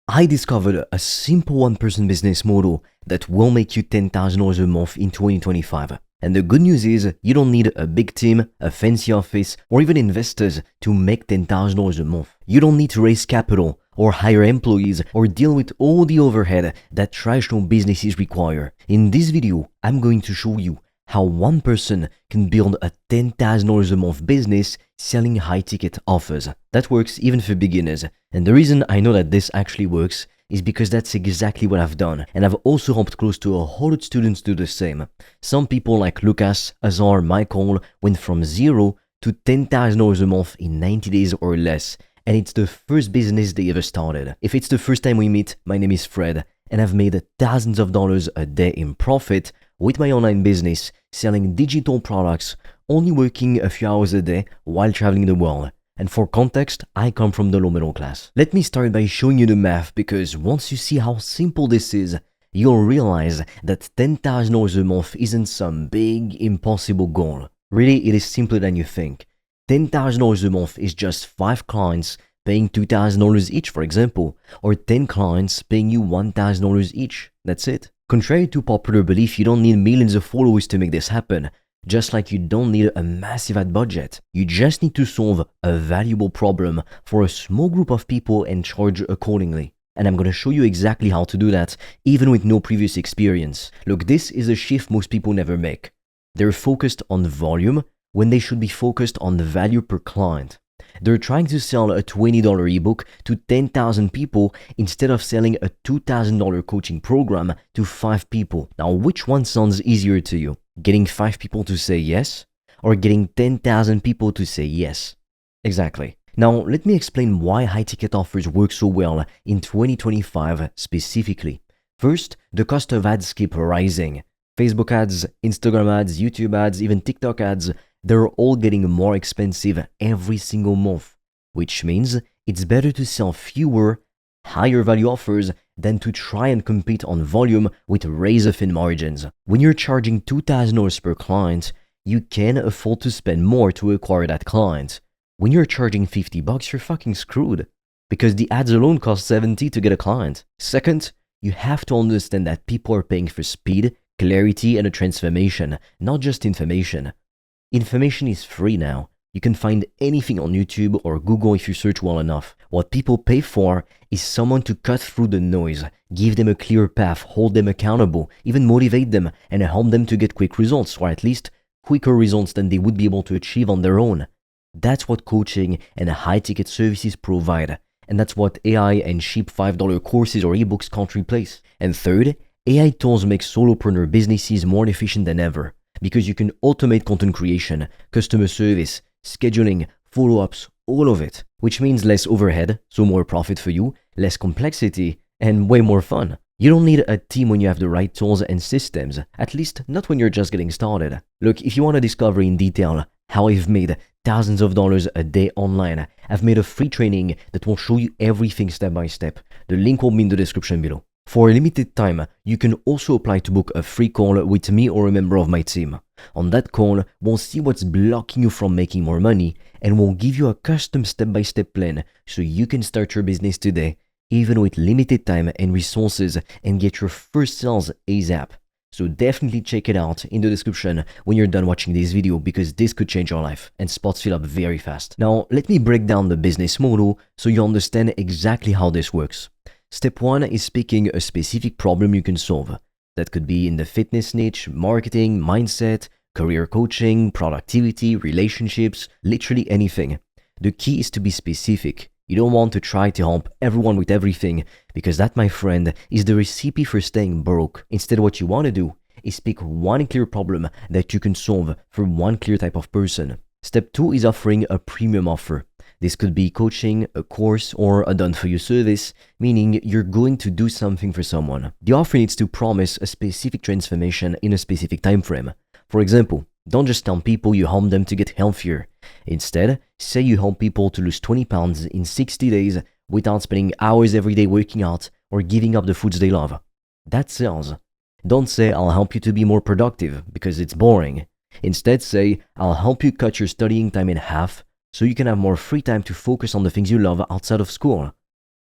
I discovered a simple one-person business model that will make you $10,000 a month in 2025. And the good news is you don't need a big team, a fancy office, or even investors to make $10,000 a month. You don't need to raise capital or hire employees or deal with all the overhead that traditional businesses require. In this video, I'm going to show you how one person can build a $10,000 a month business selling high-ticket offers. That works even for beginners. And the reason I know that this actually works is because that's exactly what I've done. And I've also helped close to 100 students do the same. Some people like Lucas, Azar, Michael went from zero to $10,000 a month in 90 days or less. And it's the first business they ever started. If it's the first time we meet, my name is Fred, and I've made thousands of dollars a day in profit with my online business, selling digital products, only working a few hours a day while traveling the world. And for context, I come from the low middle class. Let me start by showing you the math, because once you see how simple this is, you'll realize that $10,000 a month isn't some big, impossible goal. Really, it is simpler than you think. $10,000 a month is just 5 clients paying $2,000 each, for example, or 10 clients paying you $1,000 each. That's it. Contrary to popular belief, you don't need millions of followers to make this happen. Just like you don't need a massive ad budget. You just need to solve a valuable problem for a small group of people and charge accordingly. And I'm going to show you exactly how to do that, even with no previous experience. Look, this is a shift most people never make. They're focused on volume when they should be focused on the value per client. They're trying to sell a $20 ebook to 10,000 people instead of selling a $2,000 coaching program to 5 people. Now, which one sounds easier to you? Getting 5 people to say yes, or getting 10,000 people to say yes? Exactly. Now, let me explain why high-ticket offers work so well in 2025 specifically. First, the cost of ads keep rising. Facebook ads, Instagram ads, YouTube ads, even TikTok ads, they're all getting more expensive every single month, which means it's better to sell fewer, higher value offers than to try and compete on volume with razor-thin margins. When you're charging $2,000 per client, you can afford to spend more to acquire that client. When you're charging $50, you're fucking screwed, because the ads alone cost $70 to get a client. Second, you have to understand that people are paying for speed, clarity, and a transformation, not just information. Information is free now. You can find anything on YouTube or Google if you search well enough. What people pay for is someone to cut through the noise, give them a clear path, hold them accountable, even motivate them, and help them to get quick results, or at least quicker results than they would be able to achieve on their own. That's what coaching and high-ticket services provide, and that's what AI and cheap $5 courses or ebooks can't replace. And third, AI tools make solopreneur businesses more efficient than ever, because you can automate content creation, customer service, scheduling, follow-ups, all of it, which means less overhead, so more profit for you, less complexity, and way more fun. You don't need a team when you have the right tools and systems, at least not when you're just getting started. Look, if you want to discover in detail how I've made thousands of dollars a day online, I've made a free training that will show you everything step by step. The link will be in the description below. For a limited time, you can also apply to book a free call with me or a member of my team. On that call, we'll see what's blocking you from making more money, and we'll give you a custom step-by-step plan so you can start your business today, even with limited time and resources, and get your first sales ASAP. So definitely check it out in the description when you're done watching this video, because this could change your life and spots fill up very fast. Now, let me break down the business model so you understand exactly how this works. Step 1 is picking a specific problem you can solve. That could be in the fitness niche, marketing, mindset, career coaching, productivity, relationships, literally anything. The key is to be specific. You don't want to try to help everyone with everything, because that, my friend, is the recipe for staying broke. Instead, what you want to do is pick one clear problem that you can solve for one clear type of person. Step 2 is offering a premium offer. This could be coaching, a course, or a done-for-you service, meaning you're going to do something for someone. The offer needs to promise a specific transformation in a specific time frame. For example, don't just tell people you help them to get healthier. Instead, say you help people to lose 20 pounds in 60 days without spending hours every day working out or giving up the foods they love. That sells. Don't say, I'll help you to be more productive, because it's boring. Instead, say, I'll help you cut your studying time in half so you can have more free time to focus on the things you love outside of school.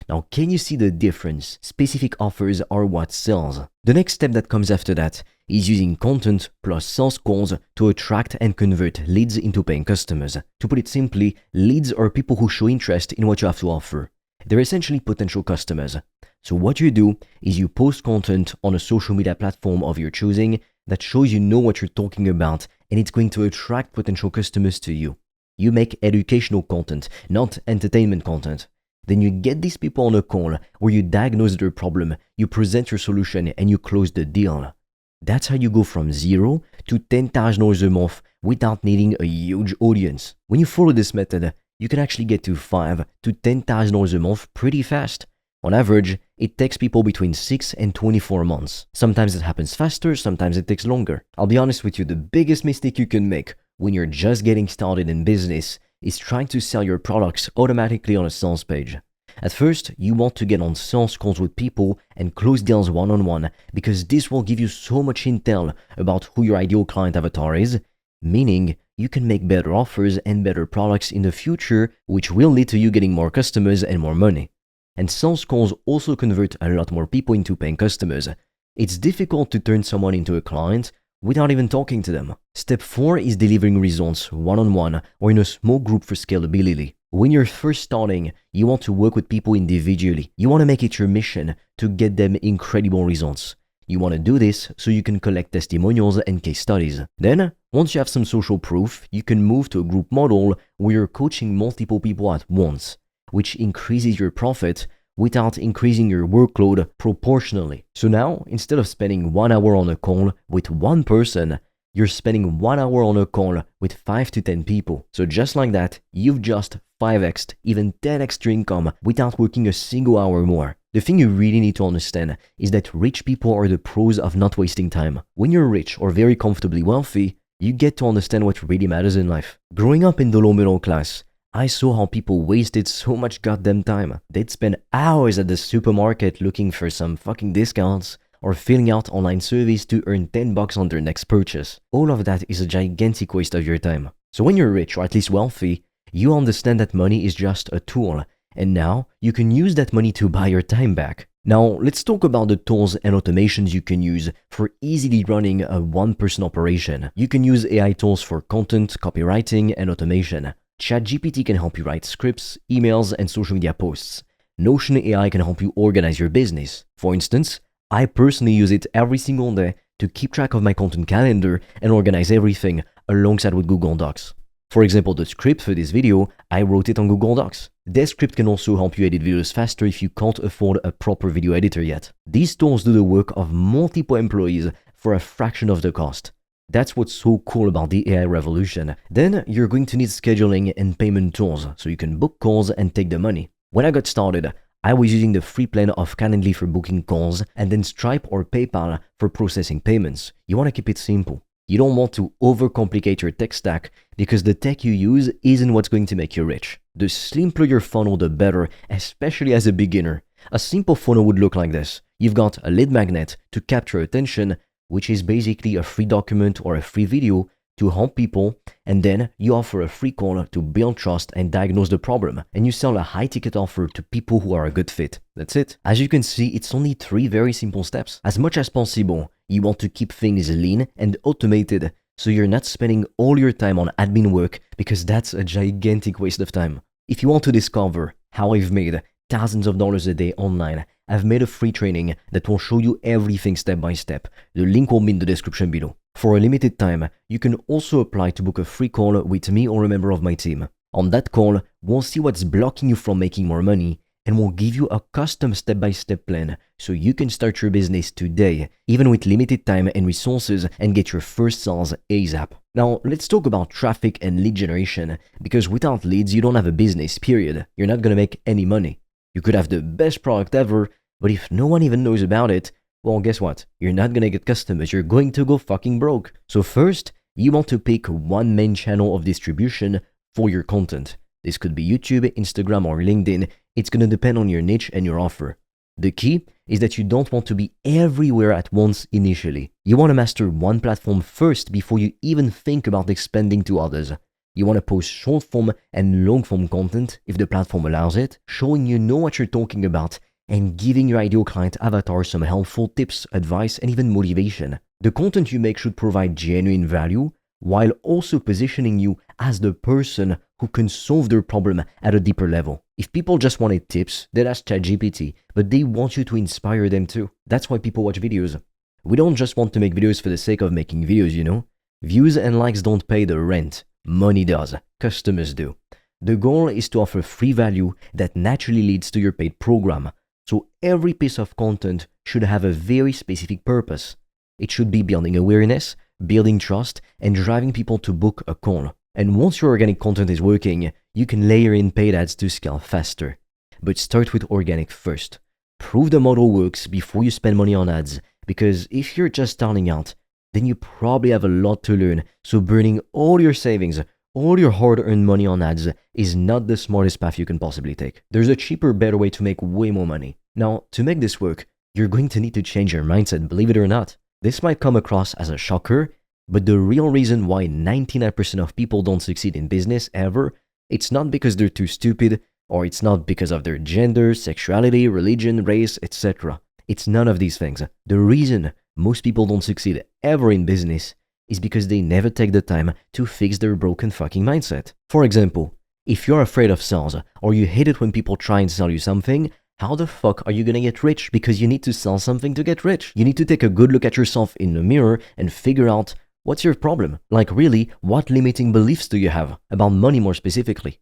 Now, can you see the difference? Specific offers are what sells. The next step that comes after that is using content plus sales calls to attract and convert leads into paying customers. To put it simply, leads are people who show interest in what you have to offer. They're essentially potential customers. So what you do is you post content on a social media platform of your choosing that shows you know what you're talking about, and it's going to attract potential customers to you. You make educational content, not entertainment content. Then you get these people on a call where you diagnose their problem, you present your solution, and you close the deal. That's how you go from $0 to $10,000 a month without needing a huge audience. When you follow this method, you can actually get to $5,000 to $10,000 a month pretty fast. On average, it takes people between 6 and 24 months. Sometimes it happens faster, sometimes it takes longer. I'll be honest with you, the biggest mistake you can make when you're just getting started in business is trying to sell your products automatically on a sales page. At first, you want to get on sales calls with people and close deals one-on-one because this will give you so much intel about who your ideal client avatar is, meaning you can make better offers and better products in the future, which will lead to you getting more customers and more money. And sales calls also convert a lot more people into paying customers. It's difficult to turn someone into a client without even talking to them. Step 4 is delivering results one-on-one or in a small group for scalability. When you're first starting, you want to work with people individually. You want to make it your mission to get them incredible results. You want to do this so you can collect testimonials and case studies. Then, once you have some social proof, you can move to a group model where you're coaching multiple people at once, which increases your profit without increasing your workload proportionally. So now, instead of spending 1 hour on a call with one person, you're spending 1 hour on a call with 5 to 10 people. So just like that, you've just 5x'd, even 10x'd your income without working a single hour more. The thing you really need to understand is that rich people are the pros of not wasting time. When you're rich or very comfortably wealthy, you get to understand what really matters in life. Growing up in the low middle class, I saw how people wasted so much goddamn time. They'd spend hours at the supermarket looking for some fucking discounts or filling out online surveys to earn $10 on their next purchase. All of that is a gigantic waste of your time. So when you're rich or at least wealthy, you understand that money is just a tool, and now you can use that money to buy your time back. Now, let's talk about the tools and automations you can use for easily running a one-person operation. You can use AI tools for content, copywriting, and automation. ChatGPT can help you write scripts, emails, and social media posts. Notion AI can help you organize your business. For instance, I personally use it every single day to keep track of my content calendar and organize everything alongside with Google Docs. For example, the script for this video, I wrote it on Google Docs. This script can also help you edit videos faster if you can't afford a proper video editor yet. These tools do the work of multiple employees for a fraction of the cost. That's what's so cool about the AI revolution. Then you're going to need scheduling and payment tools so you can book calls and take the money. When I got started, I was using the free plan of Calendly for booking calls and then Stripe or PayPal for processing payments. You want to keep it simple. You don't want to overcomplicate your tech stack because the tech you use isn't what's going to make you rich. The simpler your funnel, the better, especially as a beginner. A simple funnel would look like this. You've got a lead magnet to capture attention, which is basically a free document or a free video to help people, and then you offer a free call to build trust and diagnose the problem, and you sell a high-ticket offer to people who are a good fit. That's it. As you can see, it's only 3 very simple steps. As much as possible, you want to keep things lean and automated so you're not spending all your time on admin work because that's a gigantic waste of time. If you want to discover how I've made thousands of dollars a day online, I've made a free training that will show you everything step by step. The link will be in the description below. For a limited time, you can also apply to book a free call with me or a member of my team. On that call, we'll see what's blocking you from making more money, and we'll give you a custom step-by-step plan so you can start your business today, even with limited time and resources, and get your first sales ASAP. Now, let's talk about traffic and lead generation, because without leads, you don't have a business, period. You're not gonna make any money. You could have the best product ever, but if no one even knows about it, well, guess what? You're not gonna get customers, you're going to go fucking broke. So first, you want to pick one main channel of distribution for your content. This could be YouTube, Instagram, or LinkedIn. It's gonna depend on your niche and your offer. The key is that you don't want to be everywhere at once initially. You want to master one platform first before you even think about expanding to others. You want to post short form and long form content if the platform allows it, showing you know what you're talking about and giving your ideal client avatar some helpful tips, advice, and even motivation. The content you make should provide genuine value while also positioning you as the person who can solve their problem at a deeper level. If people just wanted tips, they'd ask ChatGPT, but they want you to inspire them too. That's why people watch videos. We don't just want to make videos for the sake of making videos, you know? Views and likes don't pay the rent. Money does. Customers do. The goal is to offer free value that naturally leads to your paid program. So every piece of content should have a very specific purpose. It should be building awareness, building trust, and driving people to book a call. And once your organic content is working, you can layer in paid ads to scale faster. But start with organic first. Prove the model works before you spend money on ads, because if you're just starting out, then you probably have a lot to learn, so burning all your savings, all your hard-earned money on ads is not the smartest path you can possibly take. There's a cheaper, better way to make way more money. Now, to make this work, you're going to need to change your mindset, believe it or not. This might come across as a shocker, but the real reason why 99% of people don't succeed in business ever, it's not because they're too stupid, or it's not because of their gender, sexuality, religion, race, etc. It's none of these things. The reason most people don't succeed ever in business is because they never take the time to fix their broken fucking mindset. For example, if you're afraid of sales, or you hate it when people try and sell you something, how the fuck are you gonna get rich? Because you need to sell something to get rich. You need to take a good look at yourself in the mirror and figure out what's your problem. Like really, what limiting beliefs do you have about money more specifically?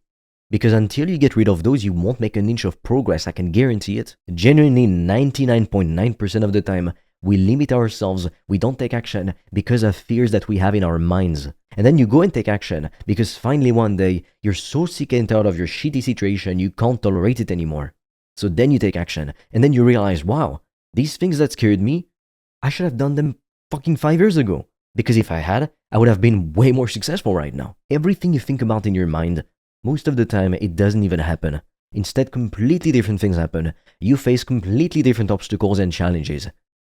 Because until you get rid of those, you won't make an inch of progress, I can guarantee it. Genuinely 99.9% of the time, we limit ourselves, we don't take action because of fears that we have in our minds. And then you go and take action because finally one day, you're so sick and tired of your shitty situation, you can't tolerate it anymore. So then you take action and then you realize, wow, these things that scared me, I should have done them fucking 5 years ago. Because if I had, I would have been way more successful right now. Everything you think about in your mind, most of the time it doesn't even happen. Instead, completely different things happen. You face completely different obstacles and challenges.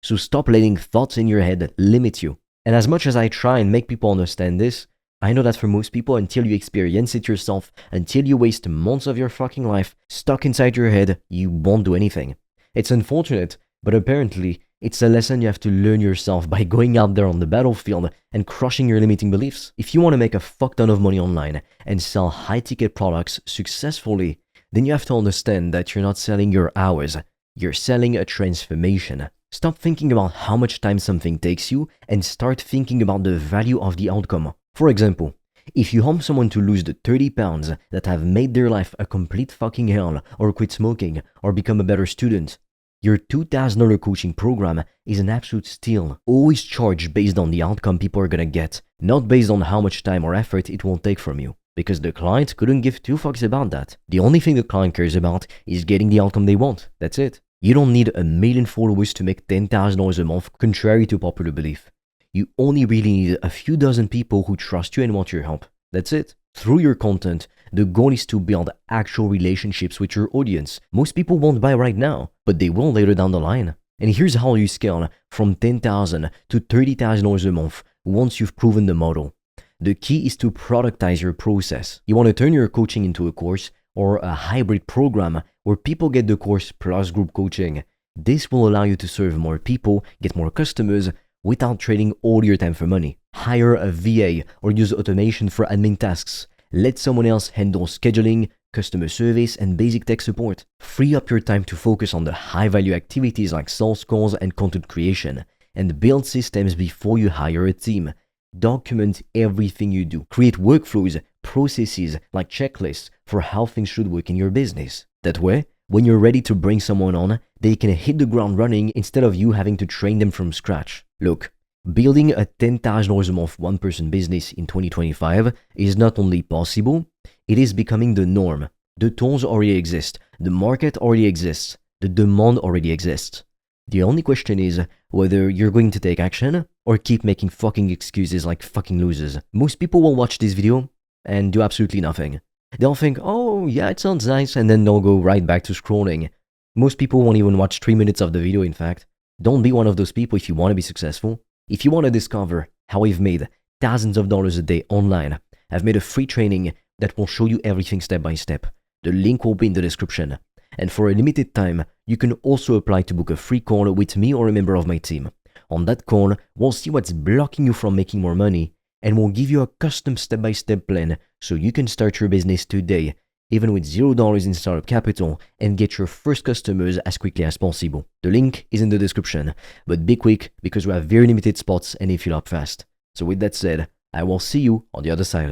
So stop letting thoughts in your head limit you. And as much as I try and make people understand this, I know that for most people, until you experience it yourself, until you waste months of your fucking life stuck inside your head, you won't do anything. It's unfortunate, but apparently, it's a lesson you have to learn yourself by going out there on the battlefield and crushing your limiting beliefs. If you want to make a fuck ton of money online and sell high-ticket products successfully, then you have to understand that you're not selling your hours, you're selling a transformation. Stop thinking about how much time something takes you and start thinking about the value of the outcome. For example, if you help someone to lose the 30 pounds that have made their life a complete fucking hell, or quit smoking, or become a better student, your $2,000 coaching program is an absolute steal. Always charge based on the outcome people are gonna get, not based on how much time or effort it will take from you. Because the client couldn't give two fucks about that. The only thing the client cares about is getting the outcome they want. That's it. You don't need 1 million followers to make $10,000 a month, contrary to popular belief. You only really need a few dozen people who trust you and want your help. That's it. Through your content, the goal is to build actual relationships with your audience. Most people won't buy right now, but they will later down the line. And here's how you scale from $10,000 to $30,000 a month once you've proven the model. The key is to productize your process. You want to turn your coaching into a course or a hybrid program where people get the course plus group coaching. This will allow you to serve more people, get more customers, without trading all your time for money. Hire a VA or use automation for admin tasks. Let someone else handle scheduling, customer service, and basic tech support. Free up your time to focus on the high-value activities like sales calls and content creation, and build systems before you hire a team. Document everything you do. Create workflows, processes like checklists for how things should work in your business. That way, when you're ready to bring someone on, they can hit the ground running instead of you having to train them from scratch. Look, building a $10,000 a month one-person business in 2025 is not only possible, it is becoming the norm. The tools already exist, the market already exists, the demand already exists. The only question is whether you're going to take action or keep making fucking excuses like fucking losers. Most people will watch this video and do absolutely nothing. They'll think, oh yeah, it sounds nice, and then they'll go right back to scrolling. Most people won't even watch 3 minutes of the video, in fact. Don't be one of those people if you want to be successful. If you want to discover how we've made thousands of dollars a day online, I've made a free training that will show you everything step by step. The link will be in the description. And for a limited time, you can also apply to book a free call with me or a member of my team. On that call, we'll see what's blocking you from making more money, and we'll give you a custom step-by-step plan so you can start your business today, even with $0 in startup capital, and get your first customers as quickly as possible. The link is in the description, but be quick because we have very limited spots and they fill up fast. So with that said, I will see you on the other side.